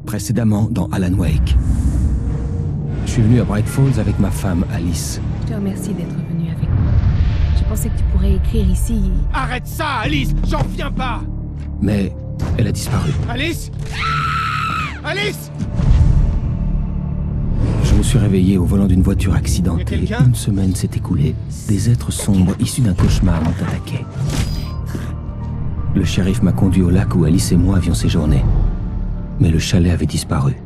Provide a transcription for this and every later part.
précédemment dans Alan Wake. Je suis venu à Bright Falls avec ma femme, Alice. Je te remercie d'être venu avec moi. Je pensais que tu pourrais écrire ici. Arrête ça, Alice! J'en reviens pas! Mais elle a disparu. Alice! Alice! Je me suis réveillé au volant d'une voiture accidentée. Y a quelqu'un? Une semaine s'est écoulée. Des êtres sombres issus d'un cauchemar m'ont attaqué. Le shérif m'a conduit au lac où Alice et moi avions séjourné. Mais le chalet avait disparu.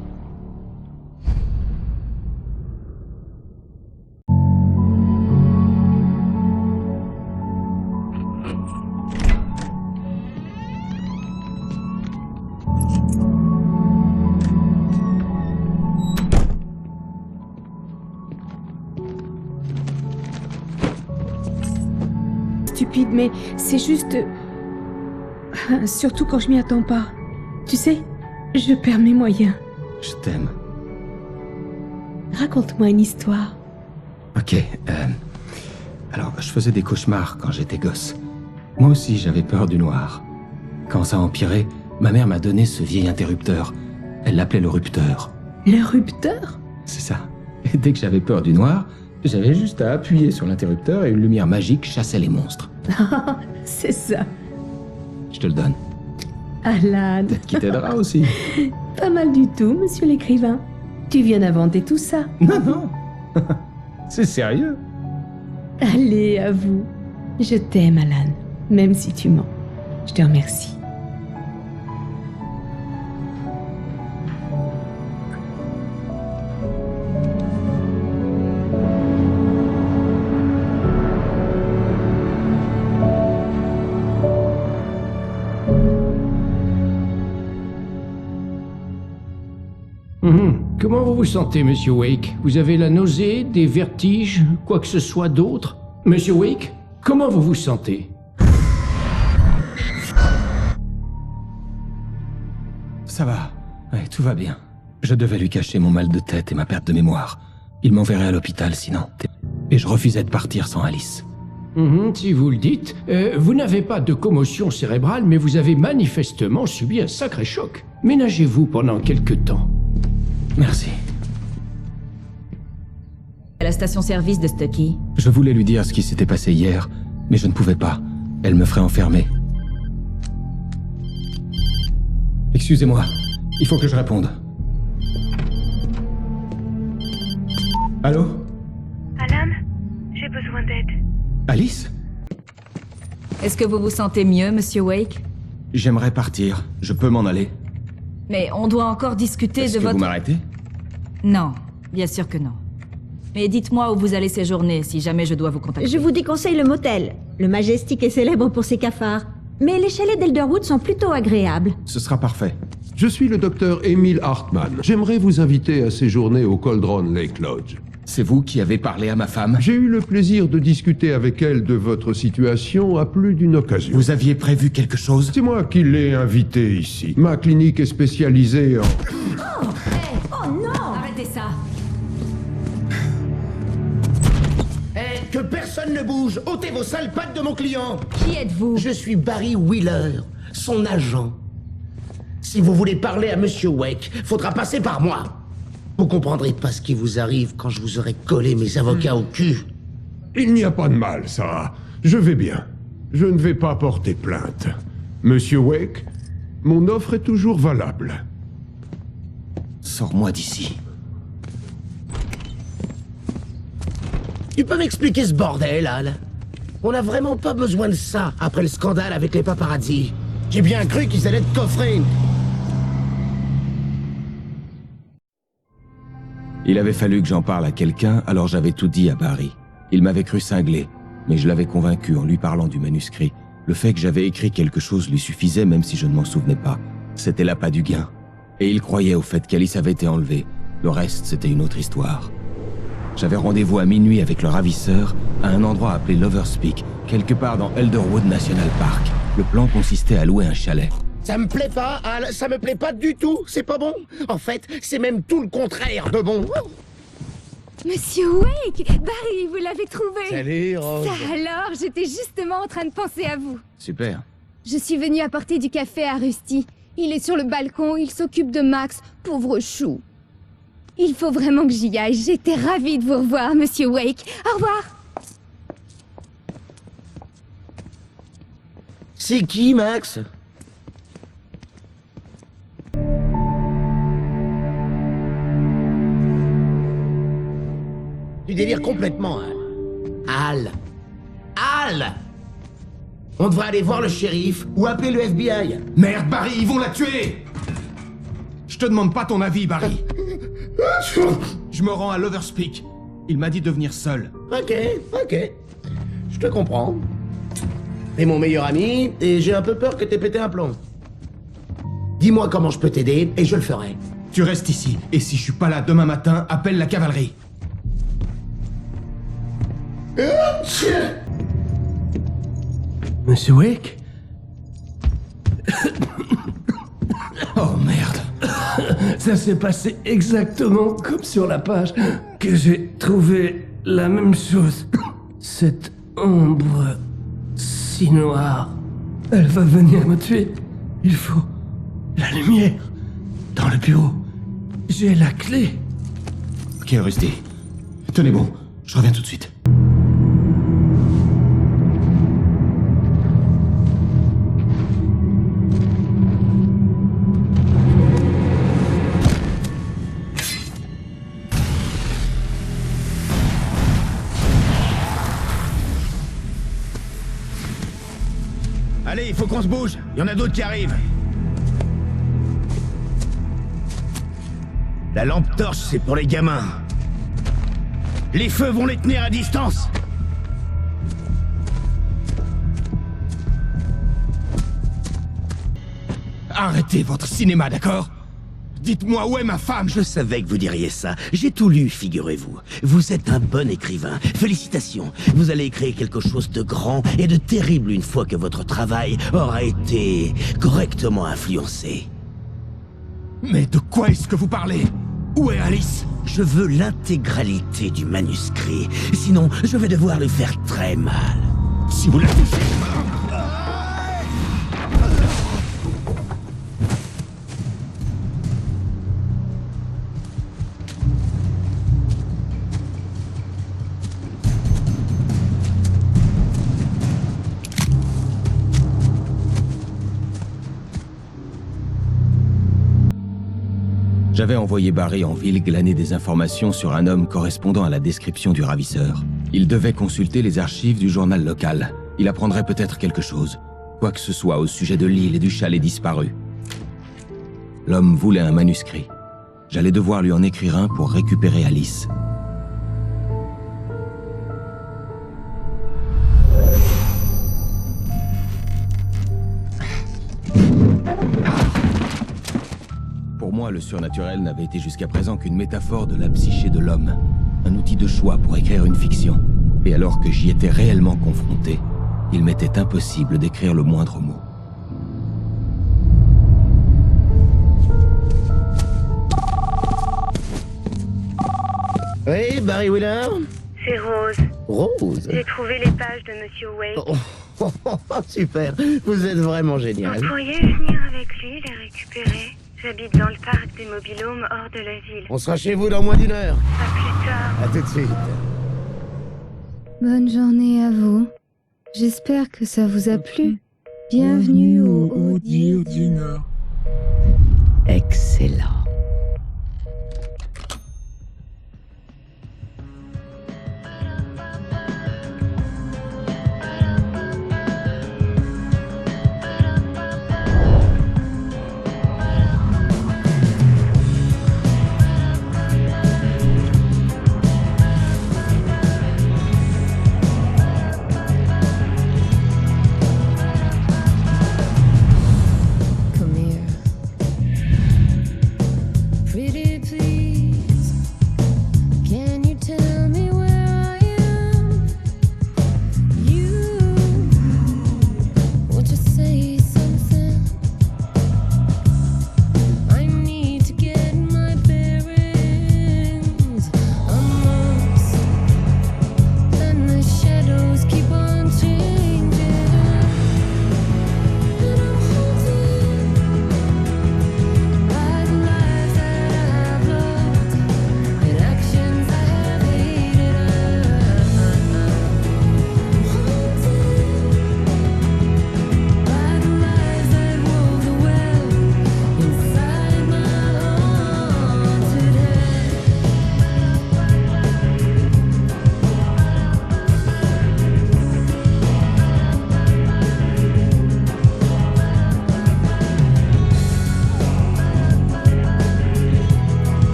Stupide, mais c'est juste... Surtout quand je m'y attends pas. Tu sais, je perds mes moyens. Je t'aime. Raconte-moi une histoire. Ok, alors, je faisais des cauchemars quand j'étais gosse. Moi aussi, j'avais peur du noir. Quand ça a empiré, ma mère m'a donné ce vieil interrupteur. Elle l'appelait le rupteur. Le rupteur? C'est ça. Et dès que j'avais peur du noir, j'avais juste à appuyer sur l'interrupteur et une lumière magique chassait les monstres. C'est ça. Je te le donne. Alan. Qui t'aidera aussi. Pas mal du tout, monsieur l'écrivain. Tu viens d'inventer tout ça. Non, non. C'est sérieux. Allez, à vous. Je t'aime, Alan. Même si tu mens. Je te remercie. Comment vous vous sentez, Monsieur Wake? Vous avez la nausée, des vertiges, quoi que ce soit d'autre? Monsieur Wake, comment vous vous sentez? Ça va. Ouais, tout va bien. Je devais lui cacher mon mal de tête et ma perte de mémoire. Il m'enverrait à l'hôpital sinon. Et je refusais de partir sans Alice. Si vous le dites. Vous n'avez pas de commotion cérébrale, mais vous avez manifestement subi un sacré choc. Ménagez-vous pendant quelque temps. Merci. À la station-service de Stucky. Je voulais lui dire ce qui s'était passé hier, mais je ne pouvais pas. Elle me ferait enfermer. Excusez-moi, il faut que je réponde. Allô? Alan, j'ai besoin d'aide. Alice? Est-ce que vous vous sentez mieux, Monsieur Wake? J'aimerais partir. Je peux m'en aller. Mais on doit encore discuter Est-ce de que votre... vous m'arrêtez? Non, bien sûr que non. Mais dites-moi où vous allez séjourner si jamais je dois vous contacter. Je vous déconseille le motel. Le Majestic est célèbre pour ses cafards. Mais les chalets d'Elderwood sont plutôt agréables. Ce sera parfait. Je suis le docteur Emile Hartman. J'aimerais vous inviter à séjourner au Cauldron Lake Lodge. C'est vous qui avez parlé à ma femme? J'ai eu le plaisir de discuter avec elle de votre situation à plus d'une occasion. Vous aviez prévu quelque chose? C'est moi qui l'ai invitée ici. Ma clinique est spécialisée en... Oh non! Arrêtez ça! Que personne ne bouge! Ôtez vos sales pattes de mon client! Qui êtes-vous? Je suis Barry Wheeler, son agent. Si vous voulez parler à Monsieur Wake, faudra passer par moi. Vous comprendrez pas ce qui vous arrive quand je vous aurai collé mes avocats au cul. Il n'y a pas de mal, ça. Je vais bien. Je ne vais pas porter plainte. Monsieur Wake, mon offre est toujours valable. Sors-moi d'ici. Tu peux m'expliquer ce bordel, Al? On n'a vraiment pas besoin de ça après le scandale avec les paparazzis. J'ai bien cru qu'ils allaient te coffrer. Il avait fallu que j'en parle à quelqu'un, alors j'avais tout dit à Barry. Il m'avait cru cinglé, mais je l'avais convaincu en lui parlant du manuscrit. Le fait que j'avais écrit quelque chose lui suffisait même si je ne m'en souvenais pas. C'était l'appât du gain. Et il croyait au fait qu'Alice avait été enlevée. Le reste, c'était une autre histoire. J'avais rendez-vous à minuit avec le ravisseur à un endroit appelé Lover's Peak, quelque part dans Elderwood National Park. Le plan consistait à louer un chalet. Ça me plaît pas, Al, ça me plaît pas du tout, c'est pas bon. En fait, c'est même tout le contraire de bon. Monsieur Wake! Barry, vous l'avez trouvé! Salut, Rose. Ça alors, j'étais justement en train de penser à vous. Super. Je suis venue apporter du café à Rusty. Il est sur le balcon, il s'occupe de Max, pauvre chou. Il faut vraiment que j'y aille. J'étais ravie de vous revoir, Monsieur Wake. Au revoir. C'est qui, Max? Tu délires complètement, Al. Al! Al! On devrait aller voir le shérif ou appeler le FBI. Merde, Barry, ils vont la tuer! Je te demande pas ton avis, Barry. Je me rends à Loverspeak. Il m'a dit de venir seul. Ok. Je te comprends. T'es mon meilleur ami, et j'ai un peu peur que t'aies pété un plomb. Dis-moi comment je peux t'aider, et je le ferai. Tu restes ici, et si je suis pas là demain matin, appelle la cavalerie. Monsieur Wake? Oh merde. Ça s'est passé exactement comme sur la page, que j'ai trouvé la même chose. Cette ombre si noire, elle va venir me tuer. Il faut la lumière dans le bureau. J'ai la clé. Ok, Rusty. Tenez bon, je reviens tout de suite. Allez, il faut qu'on se bouge. Il y en a d'autres qui arrivent. La lampe torche, c'est pour les gamins. Les feux vont les tenir à distance. Arrêtez votre cinéma, d'accord? Dites-moi où est ma femme. Je savais que vous diriez ça. J'ai tout lu, figurez-vous. Vous êtes un bon écrivain. Félicitations. Vous allez créer quelque chose de grand et de terrible une fois que votre travail aura été correctement influencé. Mais de quoi est-ce que vous parlez? Où est Alice? Je veux l'intégralité du manuscrit. Sinon, je vais devoir lui faire très mal. Si vous la touchez... J'avais envoyé Barry en ville glaner des informations sur un homme correspondant à la description du ravisseur. Il devait consulter les archives du journal local. Il apprendrait peut-être quelque chose. Quoi que ce soit au sujet de l'île et du chalet disparu. L'homme voulait un manuscrit. J'allais devoir lui en écrire un pour récupérer Alice. Pour moi, le surnaturel n'avait été jusqu'à présent qu'une métaphore de la psyché de l'homme. Un outil de choix pour écrire une fiction. Et alors que j'y étais réellement confronté, il m'était impossible d'écrire le moindre mot. Oui, Barry Wheeler? C'est Rose. Rose? J'ai trouvé les pages de Monsieur Wake. Super, vous êtes vraiment génial. Vous pourriez venir avec lui les récupérer? J'habite dans le parc des mobilhomes hors de la ville. On sera chez vous dans moins d'1 heure. À plus tard. À tout de suite. Bonne journée à vous. J'espère que ça vous a plu. Bienvenue au Haut du Nord. Excellent.